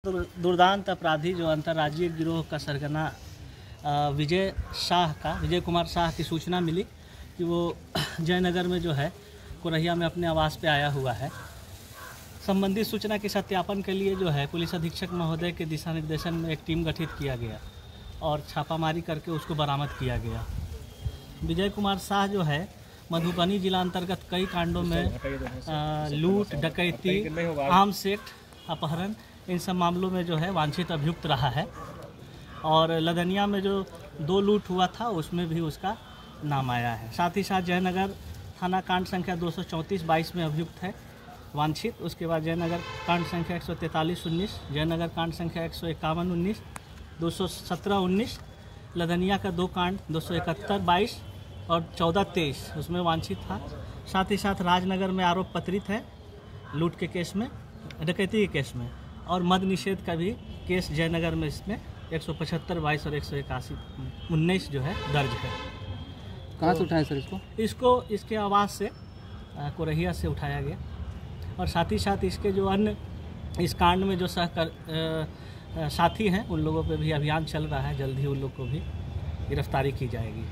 दुर्दांत अपराधी जो अंतर्राज्यीय गिरोह का सरगना विजय कुमार शाह की सूचना मिली कि वो जयनगर में जो है कुरहिया में अपने आवास पे आया हुआ है। संबंधित सूचना के सत्यापन के लिए जो है पुलिस अधीक्षक महोदय के दिशा निर्देशन में एक टीम गठित किया गया और छापामारी करके उसको बरामद किया गया। विजय कुमार शाह जो है मधुबनी जिला अंतर्गत कई कांडों में लूट, डकैती, आर्म्स एक्ट, अपहरण, इन सब मामलों में जो है वांछित अभियुक्त रहा है। और लदनिया में जो 2 लूट हुआ था उसमें भी उसका नाम आया है। साथ ही साथ जयनगर थाना कांड संख्या 234/22 में अभियुक्त है वांछित। उसके बाद जयनगर कांड संख्या 143/19, जयनगर कांड संख्या 151/19, 217/19, लदनिया का 2 कांड 271/22 और 14/23 उसमें वांछित था। साथ ही साथ राजनगर में आरोप पत्रित है लूट के केस में, डकैती के केस में, और मद निषेध का भी केस जयनगर में इसमें 175/22 और 181/19 जो है दर्ज है। कहाँ से उठाया सर इसको इसके आवास से कुरहिया से उठाया गया। और साथ ही साथ इसके जो अन्य इस कांड में जो साथी हैं उन लोगों पे भी अभियान चल रहा है। जल्द ही उन लोग को भी गिरफ्तारी की जाएगी।